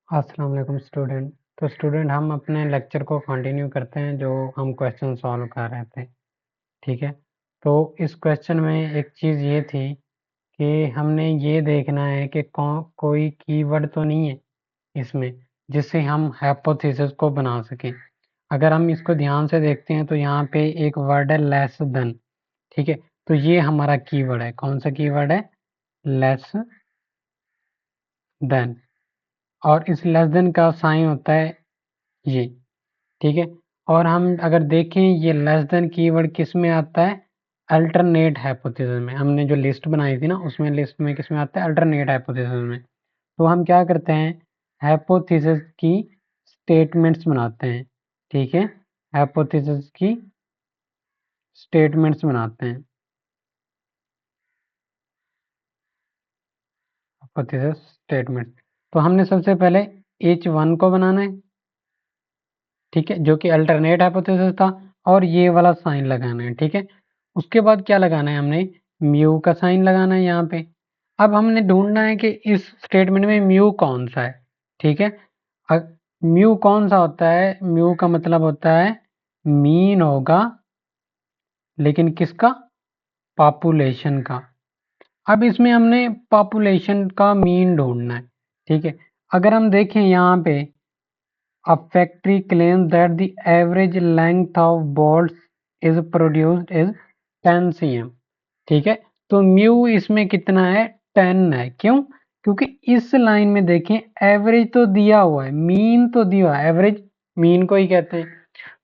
अस्सलाम वालेकुम स्टूडेंट। तो स्टूडेंट हम अपने लेक्चर को कंटिन्यू करते हैं जो हम क्वेश्चन सॉल्व कर रहे थे। ठीक है, तो इस क्वेश्चन में एक चीज़ ये थी कि हमने ये देखना है कि कोई कीवर्ड तो नहीं है इसमें जिससे हम हाइपोथेसिस को बना सकें। अगर हम इसको ध्यान से देखते हैं तो यहाँ पे एक वर्ड है लेस देन। ठीक है, तो ये हमारा कीवर्ड है। कौन सा कीवर्ड है? Less than. और इस लेस देन का साइन होता है ये। ठीक है, और हम अगर देखें ये लेस देन कीवर्ड किस में आता है? अल्टरनेट हाइपोथेसिस में। हमने जो लिस्ट बनाई थी ना उसमें लिस्ट में किस में आता है? अल्टरनेट हाइपोथेसिस में। तो हम क्या करते हैं? हाइपोथेसिस की स्टेटमेंट्स बनाते हैं। ठीक है, हाइपोथेसिस की स्टेटमेंट्स बनाते हैं। Hypothesis statement. तो हमने सबसे पहले H1 को बनाना है। ठीक है, जो कि अल्टरनेट हाइपोथेसिस था, और ये वाला साइन लगाना है। ठीक है, उसके बाद क्या लगाना है? हमने म्यू का साइन लगाना है यहाँ पे। अब हमने ढूंढना है कि इस स्टेटमेंट में म्यू कौन सा है। ठीक है, म्यू कौन सा होता है? म्यू का मतलब होता है मीन होगा, लेकिन किसका? पॉपुलेशन का। अब इसमें हमने पॉपुलेशन का मीन ढूंढना है। ठीक है, अगर हम देखें यहाँ पे A factory claims that the average length of bolts is produced is 10 cm। ठीक है, तो म्यू इसमें कितना है? 10 है। क्यों? क्योंकि इस लाइन में देखें एवरेज तो दिया हुआ है, मीन तो दिया हुआ है, एवरेज मीन को ही कहते हैं।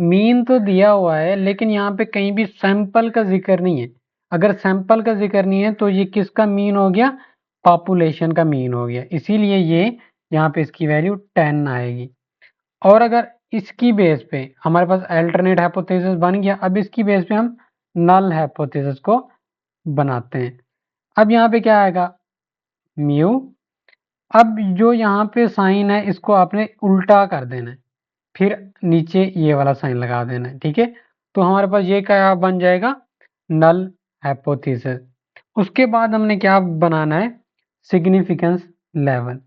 मीन तो दिया हुआ है लेकिन यहाँ पे कहीं भी सैंपल का जिक्र नहीं है। अगर सैंपल का जिक्र नहीं है तो ये किसका मीन हो गया? पॉपुलेशन का मीन हो गया। इसीलिए ये यहाँ पे इसकी वैल्यू 10 आएगी। और अगर इसकी बेस पे हमारे पास अल्टरनेट हाइपोथेसिस बन गया, अब इसकी बेस पे हम नल हाइपोथेसिस को बनाते हैं। अब यहाँ पे क्या आएगा? म्यू। अब जो यहाँ पे साइन है इसको आपने उल्टा कर देना है, फिर नीचे ये वाला साइन लगा देना है। ठीक है, तो हमारे पास ये क्या बन जाएगा? Null hypothesis. उसके बाद हमने क्या बनाना है? Significance level.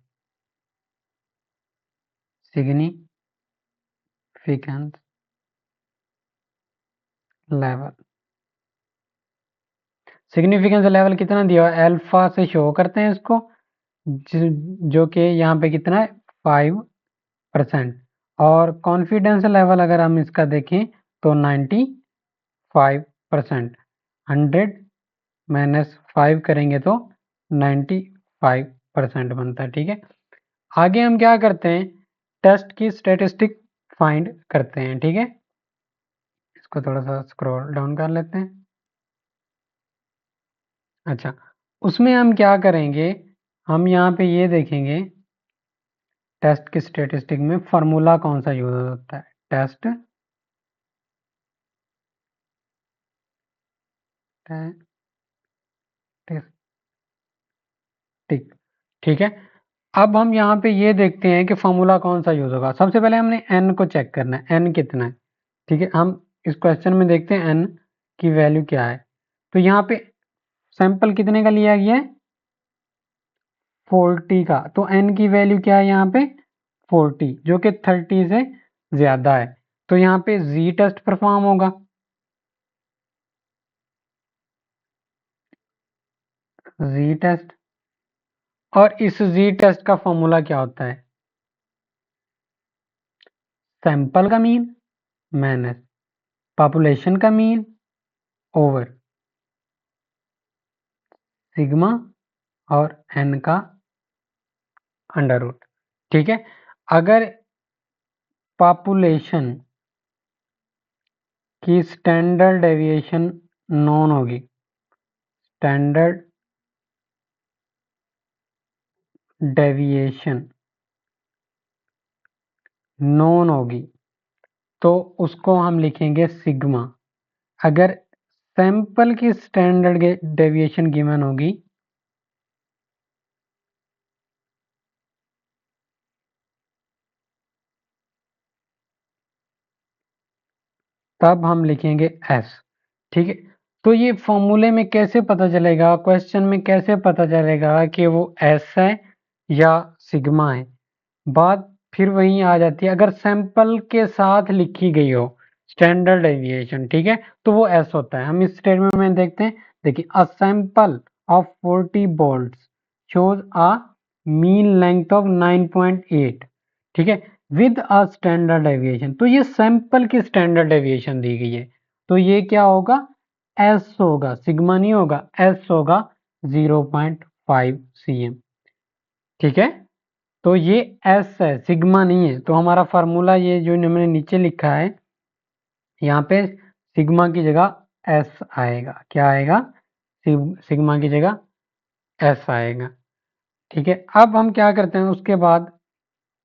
Significance level. Significance level कितना दिया हुआ है? अल्फा से शो करते हैं इसको, जो कि यहाँ पे कितना है? 5%। और कॉन्फिडेंस लेवल अगर हम इसका देखें तो 95%। 100 माइनस 5 करेंगे तो 95% बनता है। ठीक है, आगे हम क्या करते हैं? टेस्ट की स्टेटिस्टिक फाइंड करते हैं। ठीक है, इसको थोड़ा सा स्क्रॉल डाउन कर लेते हैं। अच्छा, उसमें हम क्या करेंगे? हम यहाँ पे ये देखेंगे टेस्ट की स्टेटिस्टिक में फार्मूला कौन सा यूज होता है? Test statistic. ठीक है, अब हम यहाँ पे ये देखते हैं कि फार्मूला कौन सा यूज होगा। सबसे पहले हमने एन को चेक करना है, एन कितना है। ठीक है, हम इस क्वेश्चन में देखते हैं एन की वैल्यू क्या है। तो यहाँ पे सैंपल कितने का लिया गया है? 40 का। तो एन की वैल्यू क्या है यहाँ पे? 40, जो कि 30 से ज्यादा है। तो यहाँ पे जी टेस्ट परफॉर्म होगा। जी टेस्ट। और इस जी टेस्ट का फॉर्मूला क्या होता है? सैंपल का मीन माइनस पॉपुलेशन का मीन ओवर सिग्मा और एन का अंडर रूट। ठीक है, अगर पॉपुलेशन की स्टैंडर्ड डेविएशन नॉन होगी, स्टैंडर्ड डेविएशन नॉन होगी तो उसको हम लिखेंगे सिग्मा। अगर सैंपल की स्टैंडर्ड डेविएशन गिवन होगी तब हम लिखेंगे एस। ठीक है, तो ये फॉर्मूले में कैसे पता चलेगा, क्वेश्चन में कैसे पता चलेगा कि वो एस है या सिग्मा है? बात फिर वहीं आ जाती है, अगर सैंपल के साथ लिखी गई हो स्टैंडर्ड डेविएशन, ठीक है, तो वो एस होता है। हम इस स्टेटमेंट में देखते हैं, देखिए a sample of 40 bolts shows a mean length of 9.8, ठीक है, विद अ स्टैंडर्ड डेविएशन। तो ये सैंपल की स्टैंडर्ड डेविएशन दी गई है, तो ये क्या होगा, एस होगा, सिग्मा नहीं होगा, एस होगा 0.5 cm, ठीक है। तो ये एस है, सिग्मा नहीं है। तो हमारा फार्मूला ये जो हमने नीचे लिखा है, यहाँ पे सिग्मा की जगह एस आएगा। क्या आएगा, सिग्मा की जगह एस आएगा, ठीक है। अब हम क्या करते हैं, उसके बाद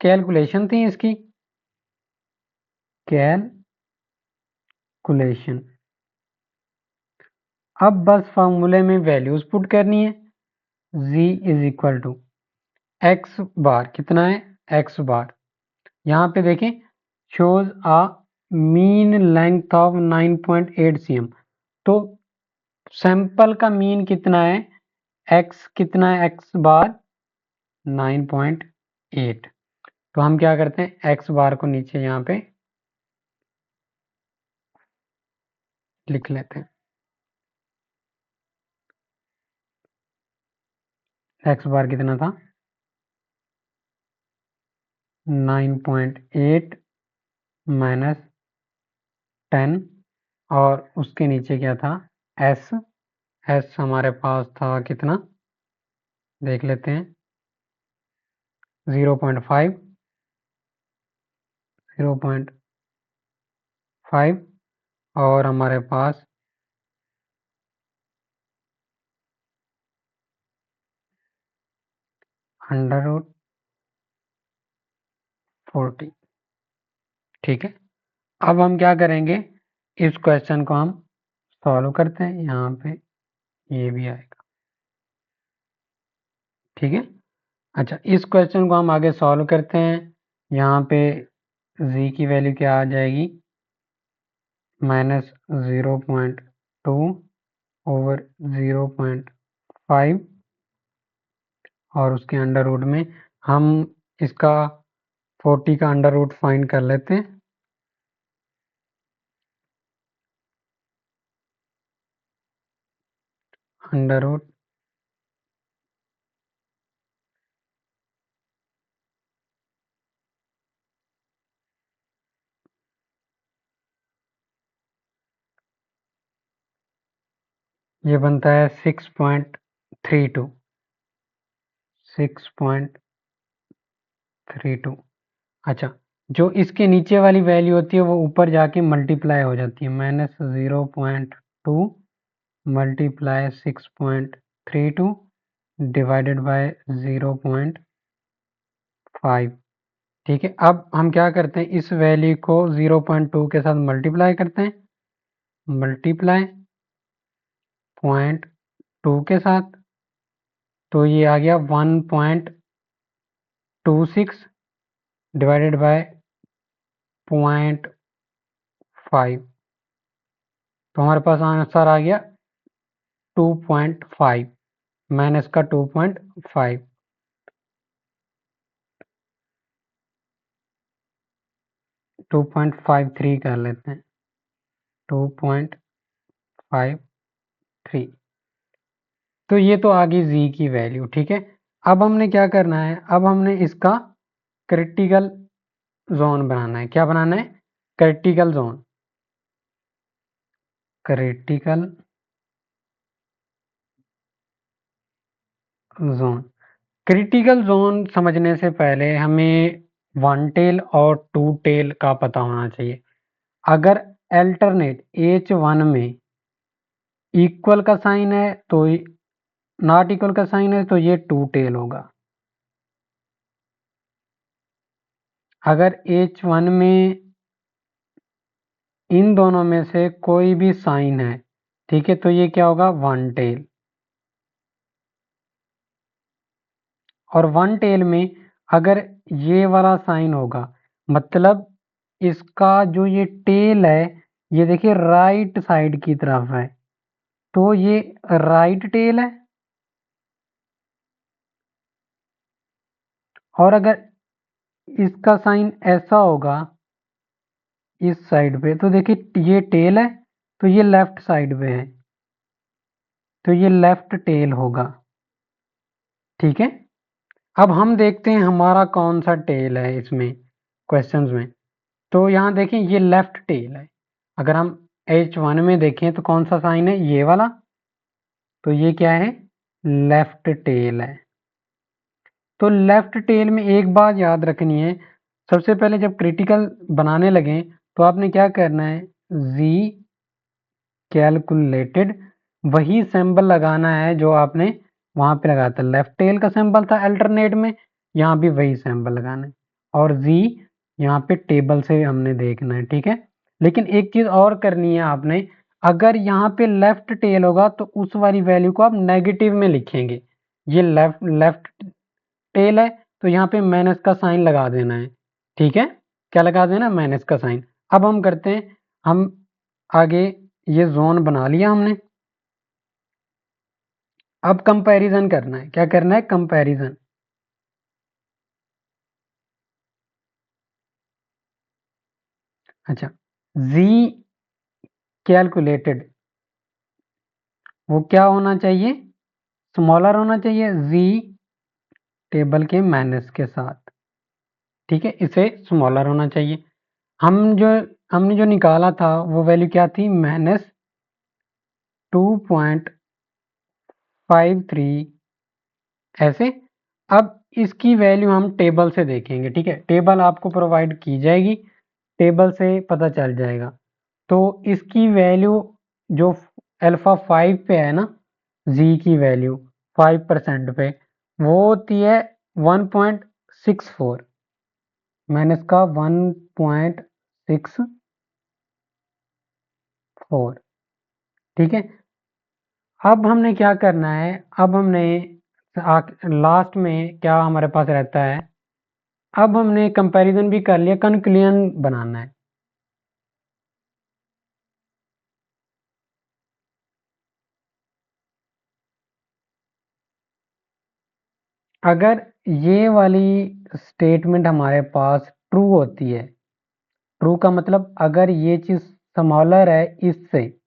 कैलकुलेशन थी इसकी, कैलकुलेशन। अब बस फार्मूले में वैल्यूज पुट करनी है। z is equal to x bar, कितना है, एक्स बार, यहाँ पे देखें shows a mean length of 9.8 cm। तो सैंपल का मीन कितना है, एक्स कितना है, एक्स बार 9.8। तो हम क्या करते हैं, एक्स बार को नीचे यहाँ पे लिख लेते हैं। एक्स बार कितना था, 9.8 माइनस 10, और उसके नीचे क्या था, एस। एस हमारे पास था कितना, देख लेते हैं, 0.5, 0.5, और हमारे पास अंडर रूट 40, ठीक है। अब हम क्या करेंगे, इस क्वेश्चन को हम सॉल्व करते हैं, यहाँ पे ये भी आएगा, ठीक है। अच्छा, इस क्वेश्चन को हम आगे सॉल्व करते हैं। यहाँ पे z की वैल्यू क्या आ जाएगी, -0.2 ओवर 0.5, और उसके अंडर रूट में हम इसका 40 का अंडर रूट फाइंड कर लेते हैं। अंडर रूट ये बनता है 6.32, 6.32। अच्छा, जो इसके नीचे वाली वैल्यू होती है वो ऊपर जाके मल्टीप्लाई हो जाती है, -0.2 मल्टीप्लाई 6.32 डिवाइडेड बाय 0.5, ठीक है। अब हम क्या करते हैं, इस वैल्यू को 0.2 के साथ मल्टीप्लाई करते हैं, मल्टीप्लाई 0.2 के साथ, तो ये आ गया 1.26 डिवाइडेड बाय 0.5, तो हमारे पास आंसर आ गया 2.5, मैंने इसका 2.5, 2.53 कर लेते हैं, 2.53। तो ये तो आ गई जी की वैल्यू, ठीक है। अब हमने क्या करना है, अब हमने इसका क्रिटिकल जोन बनाना है। क्या बनाना है, critical zone, critical zone. Critical zone समझने से पहले हमें वन टेल और टू टेल का पता होना चाहिए। अगर अल्टरनेट H1 में इक्वल का साइन है तो, नॉट इक्वल का साइन है तो ये टू टेल होगा। अगर H1 में इन दोनों में से कोई भी साइन है, ठीक है, तो ये क्या होगा, वन टेल। और वन टेल में अगर ये वाला साइन होगा, मतलब इसका जो ये टेल है, ये देखिए राइट साइड की तरफ है, तो ये राइट टेल है। और अगर इसका साइन ऐसा होगा इस साइड पे, तो देखिए ये टेल है तो ये लेफ्ट साइड पे है, तो ये लेफ्ट टेल होगा। ठीक है, अब हम देखते हैं हमारा कौन सा टेल है इसमें क्वेश्चंस में। तो यहाँ देखें ये लेफ्ट टेल है। अगर हम H1 में देखें तो कौन सा साइन है, ये वाला, तो ये क्या है, लेफ्ट टेल है। तो लेफ्ट टेल में एक बात याद रखनी है, सबसे पहले जब क्रिटिकल बनाने लगे तो आपने क्या करना है, जी कैलकुलेटेड वही सिंबल लगाना है जो आपने वहां पे लगाया था। लेफ्ट टेल का सिंबल था अल्टरनेट में, यहाँ भी वही सिंबल लगाना है, और जी यहाँ पे टेबल से हमने देखना है। ठीक है, लेकिन एक चीज और करनी है आपने, अगर यहाँ पे लेफ्ट टेल होगा तो उस वाली वैल्यू को आप नेगेटिव में लिखेंगे। ये लेफ्ट लेफ्ट टेल है तो यहाँ पे माइनस का साइन लगा देना है। ठीक है, क्या लगा देना, माइनस का साइन। अब हम करते हैं, हम आगे ये जोन बना लिया हमने, अब कंपैरिजन करना है। क्या करना है, कंपैरिजन। अच्छा, z कैलकुलेटेड वो क्या होना चाहिए, स्मॉलर होना चाहिए z टेबल के माइनस के साथ। ठीक है, इसे स्मॉलर होना चाहिए। हमने जो निकाला था वो वैल्यू क्या थी, -2.53 ऐसे। अब इसकी वैल्यू हम टेबल से देखेंगे। ठीक है, टेबल आपको प्रोवाइड की जाएगी, टेबल से पता चल जाएगा। तो इसकी वैल्यू जो अल्फा 5 पे है ना, जी की वैल्यू 5% पे, वो होती है 1.64, मैंने इसका 1.64। ठीक है, अब हमने क्या करना है, अब हमने लास्ट में क्या हमारे पास रहता है, अब हमने कंपैरिजन भी कर लिया, कंक्लूजन बनाना है। अगर ये वाली स्टेटमेंट हमारे पास ट्रू होती है, ट्रू का मतलब अगर ये चीज स्मॉलर है इससे,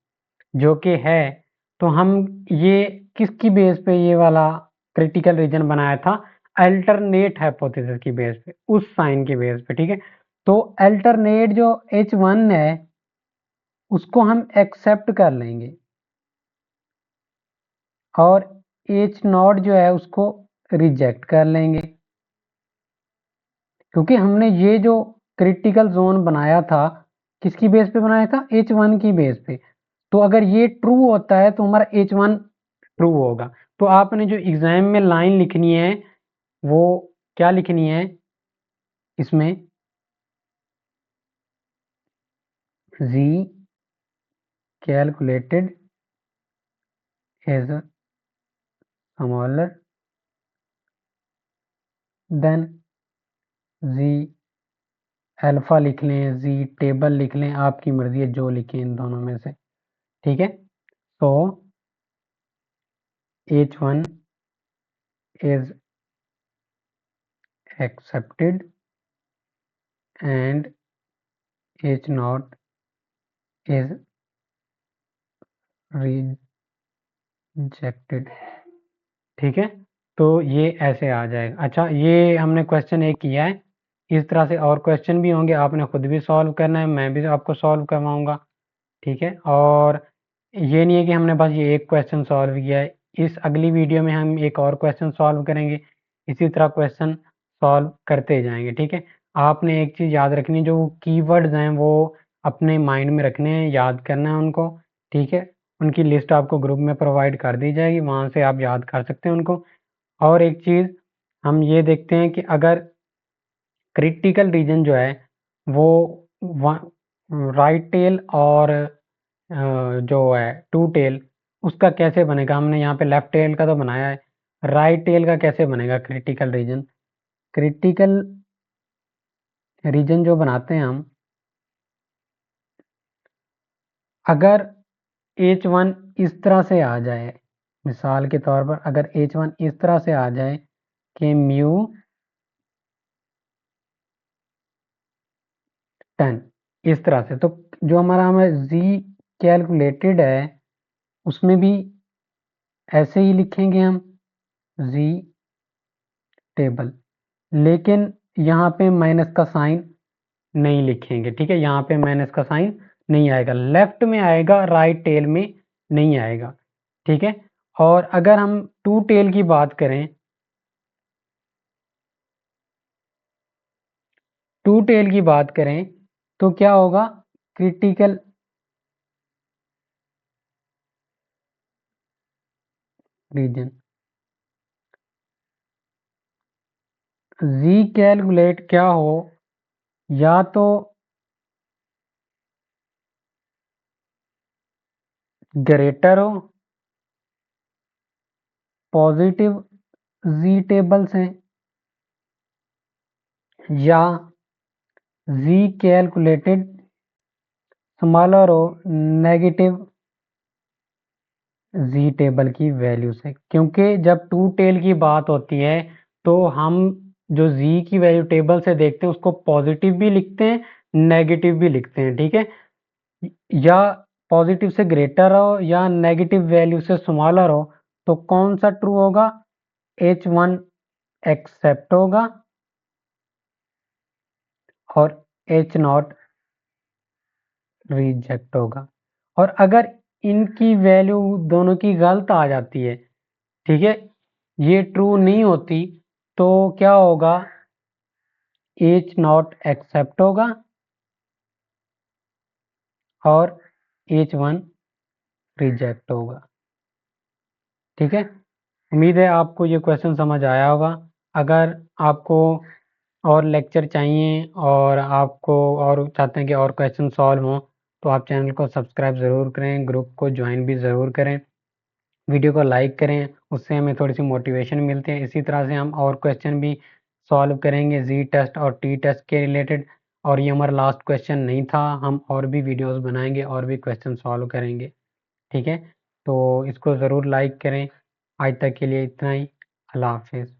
जो कि है, तो हम ये किसकी बेस पे ये वाला क्रिटिकल रीजन बनाया था, अल्टरनेट हाइपोथेसिस की बेस पे, उस साइन की बेस पे। ठीक है, तो अल्टरनेट जो H1 है उसको हम एक्सेप्ट कर लेंगे, और H0 जो है उसको रिजेक्ट कर लेंगे, क्योंकि हमने ये जो क्रिटिकल जोन बनाया था किसकी बेस पे बनाया था, H1 की बेस पे। तो अगर ये ट्रू होता है तो हमारा H1 ट्रू होगा। तो आपने जो एग्जाम में लाइन लिखनी है वो क्या लिखनी है, इसमें z calculated as smaller than z alpha लिख लें, z टेबल लिख लें, आपकी मर्जी है जो लिखें इन दोनों में से। ठीक है, तो H1 is accepted and H0 is rejected। ठीक है, तो ये ऐसे आ जाएगा। अच्छा, ये हमने क्वेश्चन एक किया है, इस तरह से और क्वेश्चन भी होंगे, आपने खुद भी सॉल्व करना है, मैं भी आपको सॉल्व करवाऊंगा। ठीक है, और ये नहीं है कि हमने बस ये एक क्वेश्चन सॉल्व किया है, इस अगली वीडियो में हम एक और क्वेश्चन सॉल्व करेंगे, इसी तरह क्वेश्चन सॉल्व करते जाएंगे। ठीक है, आपने एक चीज़ याद रखनी है, जो कीवर्ड्स हैं वो अपने माइंड में रखने हैं, याद करना है उनको। ठीक है, उनकी लिस्ट आपको ग्रुप में प्रोवाइड कर दी जाएगी, वहाँ से आप याद कर सकते हैं उनको। और एक चीज़ हम ये देखते हैं कि अगर क्रिटिकल रीजन जो है वो राइट टेल और जो है टू टेल, उसका कैसे बनेगा, हमने यहाँ पे लेफ्ट टेल का तो बनाया है, राइट टेल का कैसे बनेगा क्रिटिकल रीजन। क्रिटिकल रीजन जो बनाते हैं हम, अगर H1 इस तरह से आ जाए, मिसाल के तौर पर अगर H1 इस तरह से आ जाए कि म्यू 10 इस तरह से। तो जो हमारा हमें जी कैलकुलेटेड है उसमें भी ऐसे ही लिखेंगे हम जी टेबल, लेकिन यहाँ पे माइनस का साइन नहीं लिखेंगे, ठीक है। यहाँ पे माइनस का साइन नहीं आएगा, लेफ्ट में आएगा, राइट टेल में नहीं आएगा, ठीक है। और अगर हम टू टेल की बात करें, टू टेल की बात करें तो क्या होगा, क्रिटिकल रीजन। जी कैलकुलेट क्या हो, या तो ग्रेटर हो, पॉजिटिव जी टेबल्स हैं, या जी कैलकुलेटेड स्मॉलर हो नेगेटिव जी टेबल की वैल्यू से। क्योंकि जब टू टेल की बात होती है तो हम जो जी की वैल्यू टेबल से देखते हैं उसको पॉजिटिव भी लिखते हैं, नेगेटिव भी लिखते हैं, ठीक है। या पॉजिटिव से ग्रेटर हो या नेगेटिव वैल्यू से स्मॉलर हो, तो कौन सा ट्रू होगा, H1 एक्सेप्ट होगा और H0 रिजेक्ट होगा। और अगर इनकी वैल्यू दोनों की गलत आ जाती है, ठीक है, ये ट्रू नहीं होती, तो क्या होगा, H0 एक्सेप्ट होगा और H1 रिजेक्ट होगा, ठीक है। उम्मीद है आपको ये क्वेश्चन समझ आया होगा। अगर आपको और लेक्चर चाहिए और आपको और चाहते हैं कि और क्वेश्चन सॉल्व हों, तो आप चैनल को सब्सक्राइब ज़रूर करें, ग्रुप को ज्वाइन भी ज़रूर करें, वीडियो को लाइक करें, उससे हमें थोड़ी सी मोटिवेशन मिलती है। इसी तरह से हम और क्वेश्चन भी सॉल्व करेंगे जी टेस्ट और टी टेस्ट के रिलेटेड। और ये हमारा लास्ट क्वेश्चन नहीं था, हम और भी वीडियोस बनाएंगे और भी क्वेश्चन सॉल्व करेंगे, ठीक है। तो इसको ज़रूर लाइक करें। आज तक के लिए इतना ही। अल्लाह हाफिज़।